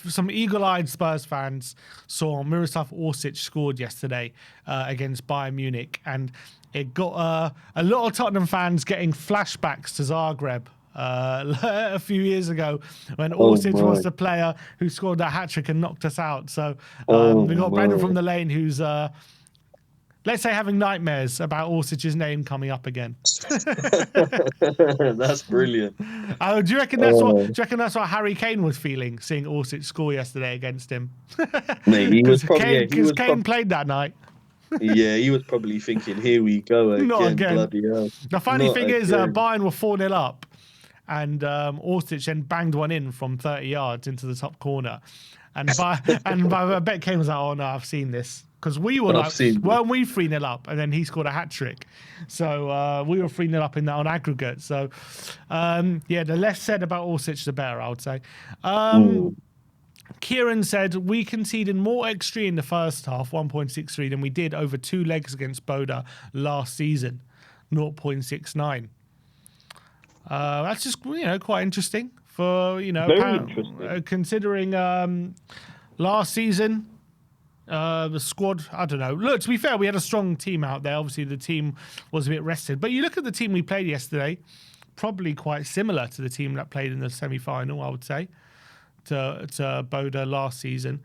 some eagle-eyed Spurs fans saw Miroslav Orsic scored yesterday against Bayern Munich, and it got a lot of Tottenham fans getting flashbacks to Zagreb a few years ago when Orsic was the player who scored that hat-trick and knocked us out. So we got Brandon from the Lane who's, let's say, having nightmares about Orsic's name coming up again. That's brilliant. Do you reckon that's what Harry Kane was feeling, seeing Orsic score yesterday against him? Mate, he was probably because Kane played that night. Yeah, he was probably thinking, "Here we go again, Not again. Bloody hell." The funny thing is, Bayern were 4-0 up, and Orsic then banged one in from 30 yards into the top corner, and I bet Kane was like, "Oh no, I've seen this." Because we were weren't we 3-0 up, and then he scored a hat trick, so we were 3-0 up in that on aggregate. So the less said about Orsic, the better, I would say. Kieran said we conceded more XG in the first half, 1.63, than we did over 2 legs against Boda last season, 0.69. That's just quite interesting for considering last season. The squad, I don't know. Look, to be fair, we had a strong team out there. Obviously, the team was a bit rested. But you look at the team we played yesterday, probably quite similar to the team that played in the semi-final, I would say, to Boda last season.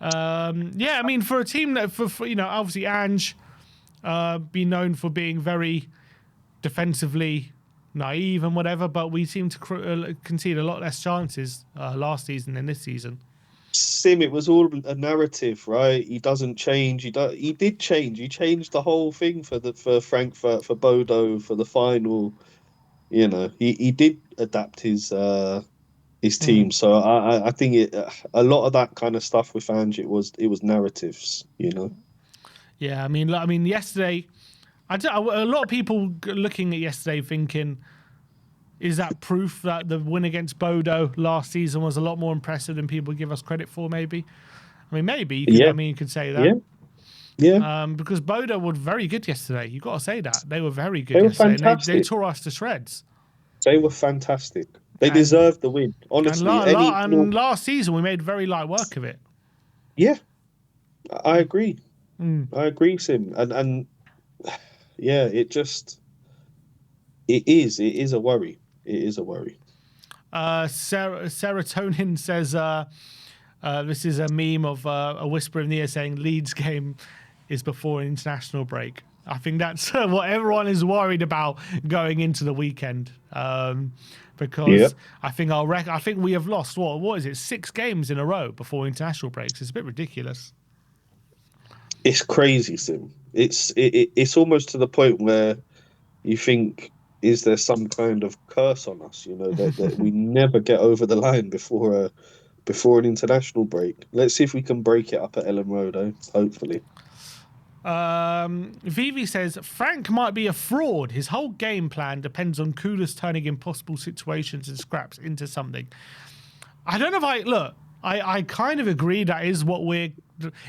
I mean, for a team that, for obviously Ange been known for being very defensively naive and whatever, but we seem to concede a lot less chances last season than this season. Sim, it was all a narrative, right? He doesn't change. He did change. He changed the whole thing for Frankfurt, for Bodo, for the final. He did adapt his team. So I think a lot of that kind of stuff with Ange, it was narratives. Yeah, I mean, yesterday, a lot of people looking at yesterday thinking, is that proof that the win against Bodo last season was a lot more impressive than people give us credit for? Maybe. I mean, maybe you could. You could say that. Yeah. Because Bodo were very good yesterday. You got to say that they were very good. They were yesterday. fantastic. They tore us to shreds. They were fantastic. They deserved the win. Honestly, and last season we made very light work of it. Yeah, I agree. I agree, Sim. And yeah, it is a worry. It is a worry. Serotonin says this is a meme of a whisper in the ear saying Leeds game is before an international break. I think that's what everyone is worried about going into the weekend, because I think we have lost what is it, 6 games in a row before international breaks. It's a bit ridiculous. It's crazy, Sim. It's almost to the point where you think, is there some kind of curse on us? That we never get over the line before an international break. Let's see if we can break it up at Ellen Road, hopefully. Vivi says Frank might be a fraud. His whole game plan depends on Kudus turning impossible situations and scraps into something. I don't know if I kind of agree that is what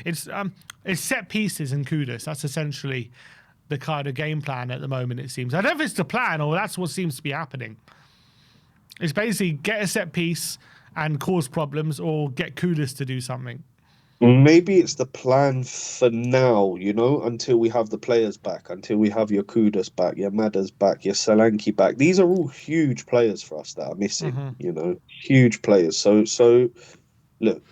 it's set pieces and Kudus. That's essentially the kind of game plan at the moment, it seems. I don't know if it's the plan or that's what seems to be happening. It's basically get a set piece and cause problems, or get Kudus to do something. Maybe it's the plan for now, until we have the players back, until we have your Kudus back, your Madas back, your Solanke back. These are all huge players for us that are missing, huge players. So look,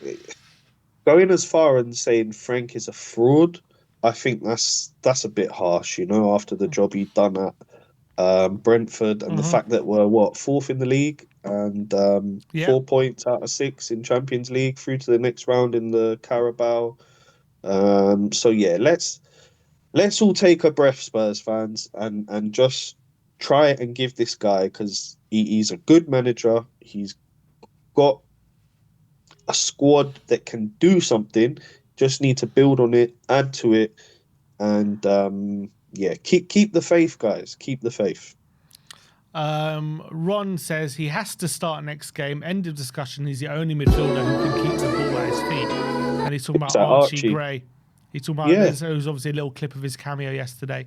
going as far and saying Frank is a fraud, I think that's a bit harsh, after the job he'd done at Brentford and the fact that we're 4th in the league and 4 points out of 6 in Champions League through to the next round in the Carabao. So yeah, let's all take a breath, Spurs fans, and just try and give this guy, because he's a good manager. He's got a squad that can do something. Just need to build on it, add to it, and keep the faith, guys. Keep the faith. Ron says he has to start next game. End of discussion. He's the only midfielder who can keep the ball at his feet. And he's talking about Archie Gray. He's talking about this. It was obviously a little clip of his cameo yesterday.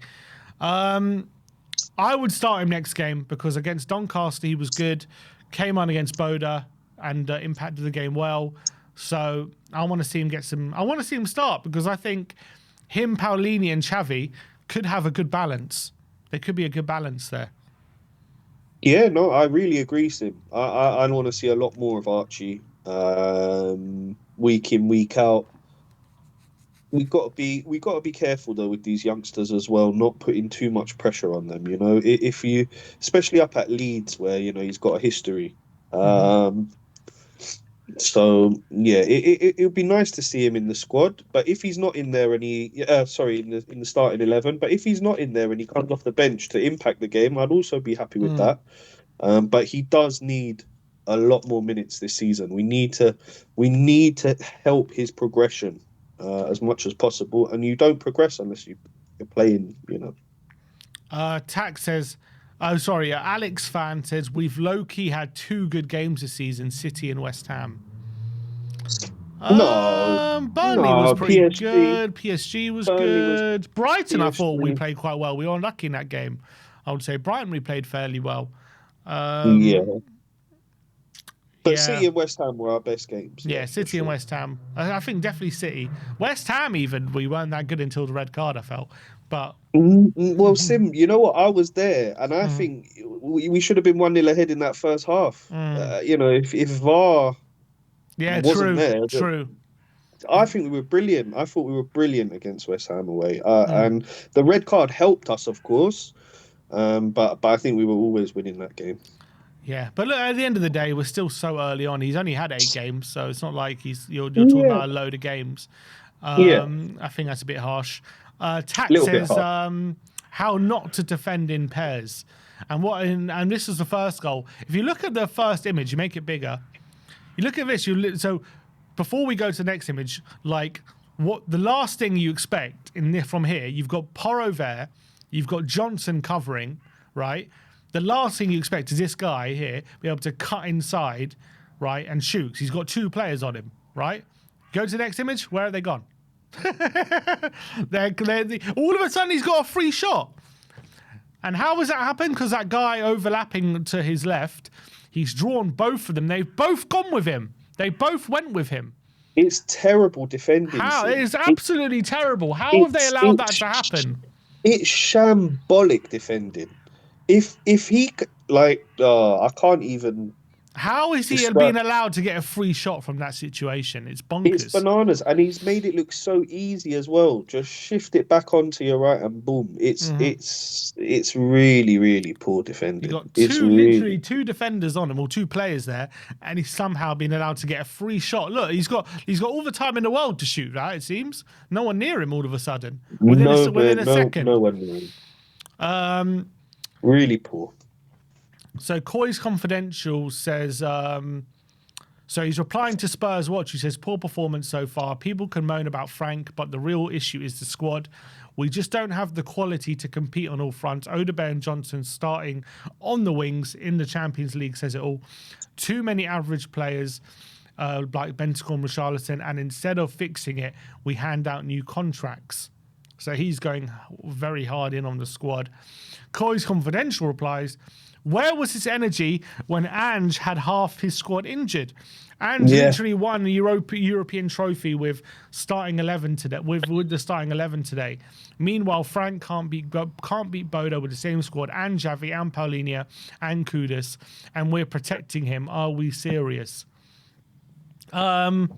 I would start him next game because against Doncaster he was good. Came on against Boda. and impacted the game well. So I want to see him get some. I want to see him start because I think him, Paulini, and Xavi could have a good balance. There could be a good balance there. Yeah, no, I really agree, Sim. I want to see a lot more of Archie, week in, week out. We got to be careful though with these youngsters as well, not putting too much pressure on them. You know, if you, especially up at Leeds, where he's got a history. So yeah, it would be nice to see him in the squad. But if he's not in there and sorry, in the starting 11, but if he's not in there and he comes off the bench to impact the game, I'd also be happy with that. But he does need a lot more minutes this season. We need to help his progression as much as possible. And you don't progress unless you're playing. Tack says, oh, sorry, Alex Fan says, we've low-key had 2 good games this season, City and West Ham. Burnley was pretty PSG, good. PSG was Burnley good. Brighton, I thought we PSG. played quite well. We were unlucky in that game. I would say Brighton we played fairly well. Yeah. But yeah. City and West Ham were our best games. Yeah, City and West Ham. I think definitely City. West Ham even, we weren't that good until the red card, I felt. But well, Sim, you know what? I was there, and I think we should have been 1-0 ahead in that first half. If VAR wasn't there, true. I think we were brilliant. I thought we were brilliant against West Ham away, and the red card helped us, of course. But I think we were always winning that game. Yeah, but look, at the end of the day, we're still so early on. He's only had 8 games, so it's not like you're talking about a load of games. I think that's a bit harsh. Tack says how not to defend in pairs, and this is the first goal. If you look at the first image, you make it bigger. You look at this. So before we go to the next image, like what the last thing you expect from here, you've got Porro there, you've got Johnson covering, right? The last thing you expect is this guy here be able to cut inside, right, and shoot. He's got 2 players on him, right? Go to the next image. Where are they gone? All of a sudden, he's got a free shot. And how has that happened? Because that guy overlapping to his left, he's drawn both of them. They've both gone with him. They both went with him. It's terrible defending. How? It is absolutely terrible. How have they allowed that to happen? It's shambolic defending. If he I can't even. How is he being allowed to get a free shot from that situation? It's bonkers. It's bananas, and he's made it look so easy as well. Just shift it back onto your right, and boom! It's really, really poor defending. You got literally 2 defenders on him, or 2 players there, and he's somehow been allowed to get a free shot. Look, he's got all the time in the world to shoot. Right? It seems no one near him all of a sudden. Within a second. No one near him. Really poor. So COYS Confidential says, so he's replying to Spurs Watch, who says, poor performance so far. People can moan about Frank, but the real issue is the squad. We just don't have the quality to compete on all fronts. Odegaard and Johnson starting on the wings in the Champions League says it all. Too many average players like Bentancur and Richarlison, and instead of fixing it, we hand out new contracts. So he's going very hard in on the squad. COYS Confidential replies, where was his energy when Ange had half his squad injured? Ange literally won a European trophy with starting 11 today. With the starting 11 today. Meanwhile, Frank can't beat Bodo with the same squad, and Xavi, and Paulinho, and Kudus, and we're protecting him. Are we serious? Look,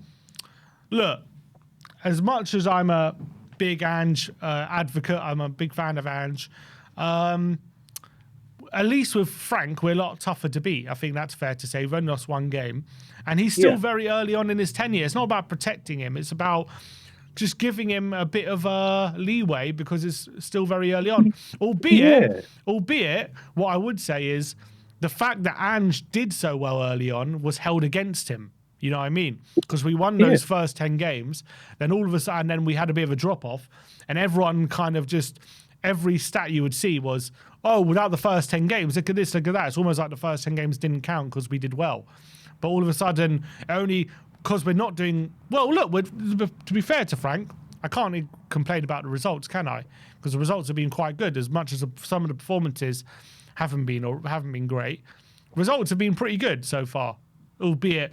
as much as I'm a big Ange advocate, I'm a big fan of Ange. At least with Frank, we're a lot tougher to beat. I think that's fair to say. We've only lost 1 game. And he's still very early on in his tenure. It's not about protecting him. It's about just giving him a bit of a leeway because it's still very early on. Albeit, what I would say is the fact that Ange did so well early on was held against him. You know what I mean? Because we won those first 10 games. Then all of a sudden, then we had a bit of a drop-off. And everyone kind of just... Every stat you would see was, oh, without the first 10 games, look at this, look at that. It's almost like the first 10 games didn't count because we did well. But all of a sudden, only because we're not doing... Well, look, to be fair to Frank, I can't complain about the results, can I? Because the results have been quite good, as much as some of the performances haven't been great. Results have been pretty good so far. albeit,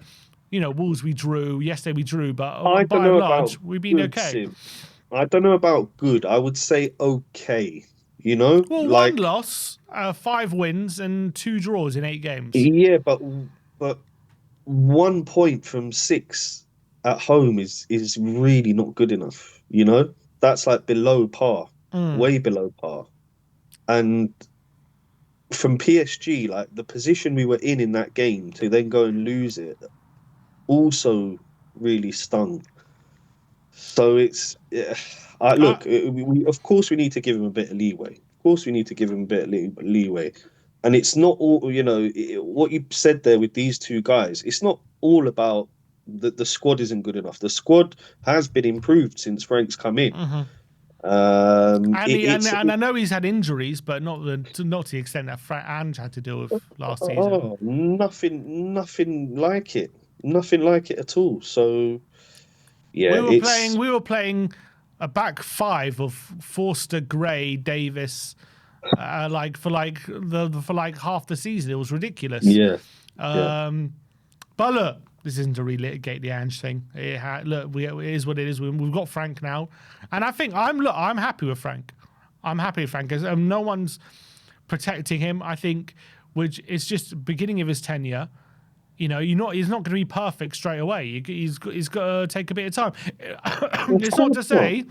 Wolves we drew. Yesterday we drew, but I don't by and know about large, we've been good, okay. Sim. I don't know about good. I would say okay. You know, Well, one like loss, 5 wins, and 2 draws in 8 games. yeah, but 1 point from 6 at home is really not good enough. You know, that's like below par, way below par. And from PSG, like the position we were in that game to then go and lose it, also really stung. So it's yeah, Uh, look. Of course we need to give him a bit of leeway. Of course we need to give him a bit of leeway. And it's not all what you said there with these two guys. It's not all about the squad isn't good enough. The squad has been improved since Frank's come in. and, and I know he's had injuries, but not to the extent that Ange had to deal with last season. Nothing like it. Nothing like it at all. So yeah, We were playing a back 5 of Forster, Gray, Davis, for half the season. It was ridiculous. yeah. But look, this isn't to relitigate the Ange thing. Look, it is what it is. We've got Frank now, and I think I'm happy with Frank. I'm happy with Frank because no one's protecting him. I think, which it's just beginning of his tenure. He's not going to be perfect straight away. He's got to take a bit of time. It's not to say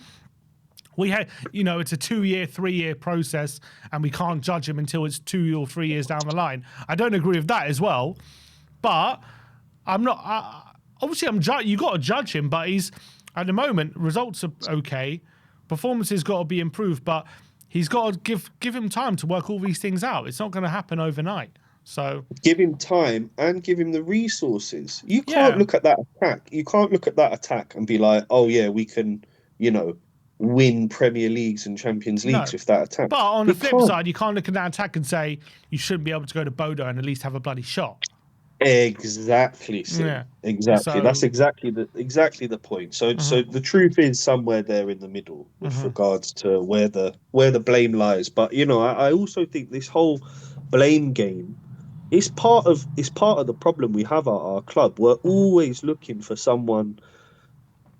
we had, it's a 2-year, 3-year process, and we can't judge him until it's 2 or 3 years down the line. I don't agree with that as well, but I'm not. Obviously, you got to judge him, but he's at the moment results are okay, performances got to be improved, but he's got to give him time to work all these things out. It's not going to happen overnight. So give him time and give him the resources. You can't look at that attack. You can't look at that attack and be like, oh yeah, we can, win Premier Leagues and Champions Leagues with that attack. But on the flip side, you can't look at that attack and say you shouldn't be able to go to Bodo and at least have a bloody shot. Exactly, Sim. Yeah. Exactly. So, that's exactly the point. So the truth is somewhere there in the middle with regards to where the blame lies. But I also think this whole blame game is part of the problem we have at our club. We're always looking for someone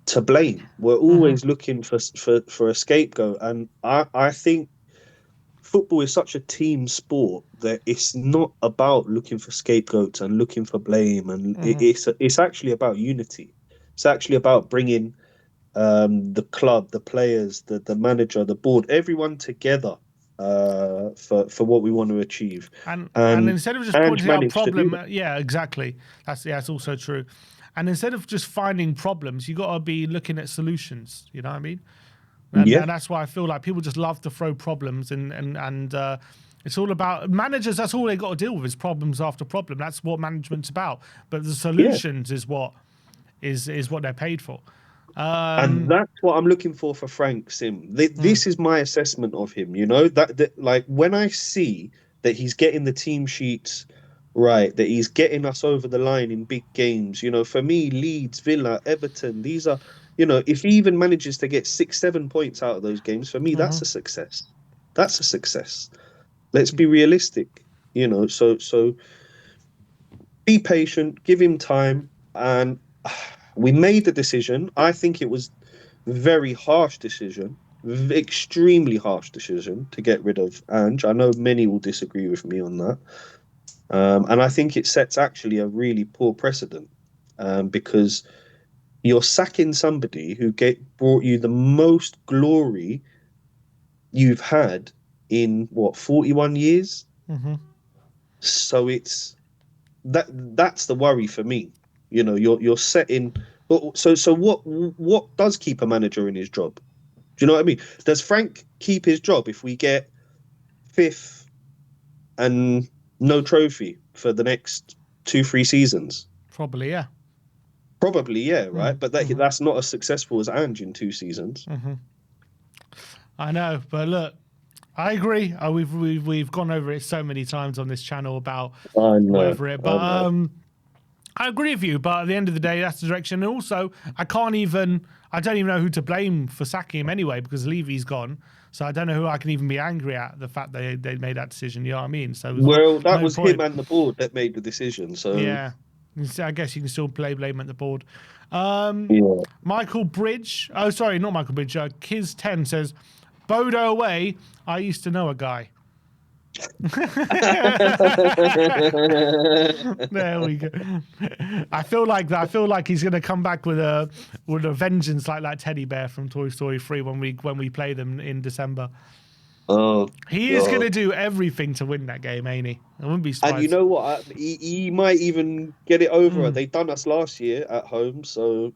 to blame. We're always looking for a scapegoat, and I think football is such a team sport that it's not about looking for scapegoats and looking for blame, and it's actually about unity. It's actually about bringing the club, the players, the manager, the board, everyone together for what we want to achieve. and And instead of just Ange pointing out a managed to do problem, that. yeah, exactly. That's also true. And instead of just finding problems, you got to be looking at solutions. You know what I mean? And that's why I feel like people just love to throw problems, and it's all about managers. That's all they got to deal with is problems after problem. That's what management's about. But the solutions is what they're paid for. And that's what I'm looking for Frank Sim. This is my assessment of him. That like when I see that he's getting the team sheets right, that he's getting us over the line in big games. For me, Leeds, Villa, Everton, these are, if he even manages to get 6-7 points out of those games, for me, that's a success. That's a success. Let's be realistic. So be patient, give him time, and we made the decision. I think it was a very harsh decision, extremely harsh decision to get rid of Ange. I know many will disagree with me on that. And I think it sets actually a really poor precedent because you're sacking somebody who brought you the most glory you've had in 41 years. So that's the worry for me. You're setting. So what does keep a manager in his job? Do you know what I mean? Does Frank keep his job if we get 5th and no trophy for the next 2-3 seasons? Probably, yeah. Probably, yeah, right. But that's not as successful as Ange in 2 seasons. I know, but look, I agree. We've gone over it so many times on this channel about over it, but I agree with you. But at the end of the day, that's the direction. And also, I don't even know who to blame for sacking him anyway because Levy's gone. So I don't know who I can even be angry at the fact they made that decision. You know what I mean? So that was him and the board that made the decision. So yeah. I guess you can still play blame at the board. Yeah. Michael Bridge. Oh, sorry, not Michael Bridge. Kiz10 says, Bodo away. I used to know a guy. There we go. I feel like that. I feel like he's gonna come back with a vengeance like that teddy bear from Toy Story 3 when we play them in December. Oh, He is gonna do everything to win that game, ain't he? I wouldn't be surprised. And you know what? He might even get it over. They done us last year at home, so.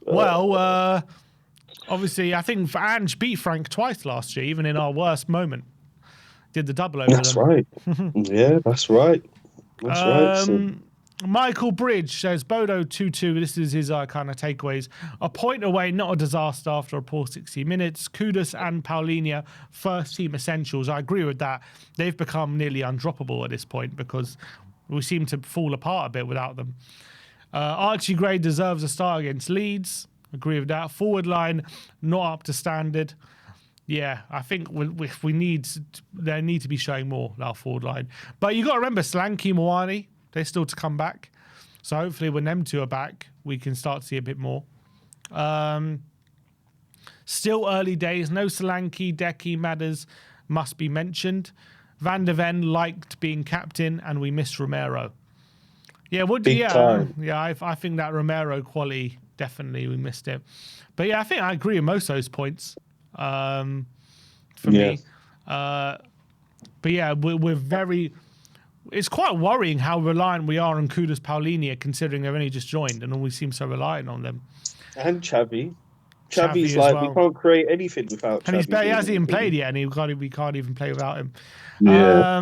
Well, obviously, I think Ange beat Frank twice last year, even in our worst moment. Did the double over That's them. right. Yeah, that's right. That's right. So. Michael Bridge says, Bodo 2-2. This is his kind of takeaways. A point away, not a disaster after a poor 60 minutes. Kudus and Paulinho, first team essentials. I agree with that. They've become nearly undroppable at this point because we seem to fall apart a bit without them. Archie Gray deserves a start against Leeds. Agree with that. Forward line, not up to standard. Yeah, I think they need to be showing more, our forward line. But you got to remember, Solanke, Moani, they're still to come back. So hopefully when them two are back, we can start to see a bit more. Still early days. No Solanke, Decky, Madders must be mentioned. Van der Ven liked being captain, and we miss Romero. Yeah, Big time. I think that Romero quality, definitely we missed it. But yeah, I think I agree with most of those points. For me. But yeah, we're very... It's quite worrying how reliant we are on Kudus Paulinho, considering they've only just joined and always seem so reliant on them. And Xavi. Xavi Xavi's as we he can't create anything without and Xavi. he hasn't even played yet, and we can't even play without him. Yeah.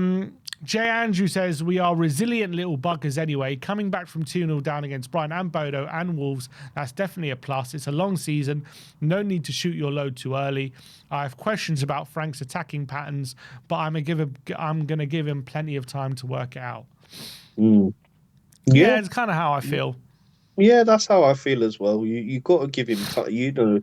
Jay Andrew says, we are resilient little buggers anyway. Coming back from 2-0 down against Brighton and Bodo and Wolves, that's definitely a plus. It's a long season. No need to shoot your load too early. I have questions about Frank's attacking patterns, but I'm going to give him plenty of time to work it out. Yeah, it's kind of how I feel. Yeah, that's how I feel as well. You got to give him time. You know,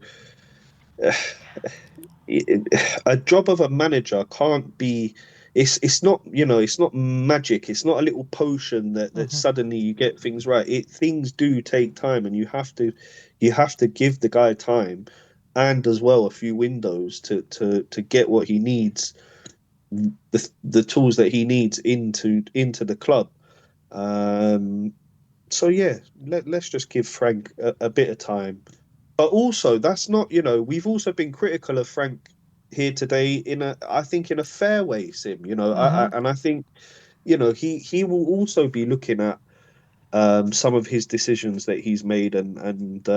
a job of a manager can't be... It's not, you know, it's not magic. It's not a little potion that suddenly you get things right. Things do take time, and you have to give the guy time, and as well a few windows to get what he needs, the tools that he needs into the club. So yeah, let's just give Frank a bit of time. But also, that's not, you know, we've also been critical of Frank here today I think in a fair way, Sim. You know, and I think, you know, he will also be looking at some of his decisions that he's made, and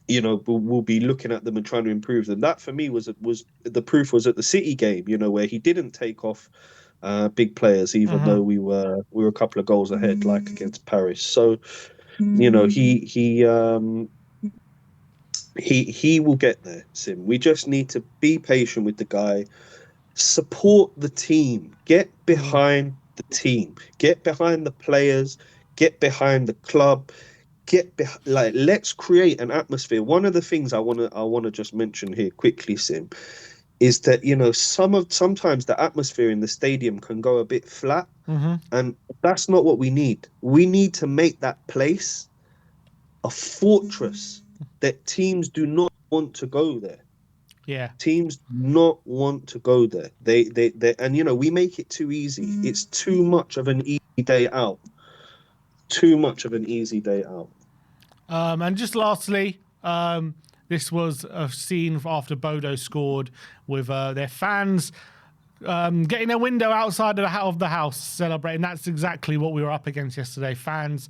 you know, we'll be looking at them and trying to improve them. That for me was the proof was at the City game, you know, where he didn't take off big players, even though we were a couple of goals ahead, like against Paris. So, you know, he will get there, Sim. We just need to be patient with the guy, support the team, get behind the team, get behind the players, get behind the club, let's create an atmosphere. One of the things I want to just mention here quickly, Sim, is that, you know, sometimes the atmosphere in the stadium can go a bit flat, and that's not what we need. We need to make that place a fortress that teams do not want to go there. Yeah. Teams do not want to go there. They and, you know, we make it too easy. It's too much of an easy day out. Too much of an easy day out. And just lastly, this was a scene after Bodo scored with their fans getting a window outside of the house celebrating. That's exactly what we were up against yesterday. Fans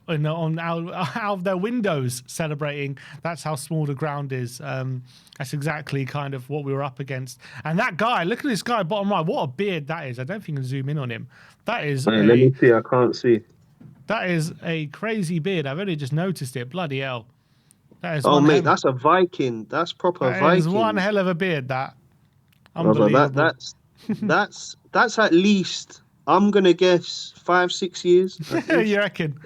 out of their windows celebrating. That's how small the ground is. That's exactly kind of what we were up against. And that guy, look at this guy bottom right. What a beard that is. I don't think you can zoom in on him. That is let me see. I can't see. That is a crazy beard. I've only just noticed it. Bloody hell. That is that's a Viking. That's proper Viking. That is one hell of a beard, that. Unbelievable. That's at least, I'm gonna guess, 5-6 years. You reckon?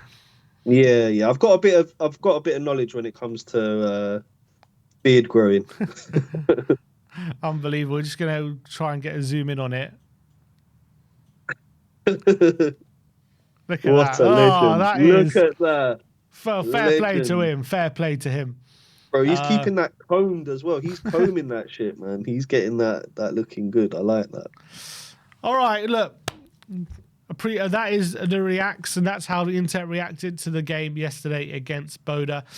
Yeah. I've got a bit of knowledge when it comes to beard growing. Unbelievable. We're just gonna try and get a zoom in on it. Look at What that. a Oh, legend. that Look is at that. fair play to Legend. him. Fair play to him. Bro, he's keeping that combed as well. He's combing that shit, man. He's getting that looking good. I like that. All right, look. That is the reacts, and that's how the internet reacted to the game yesterday against Boda.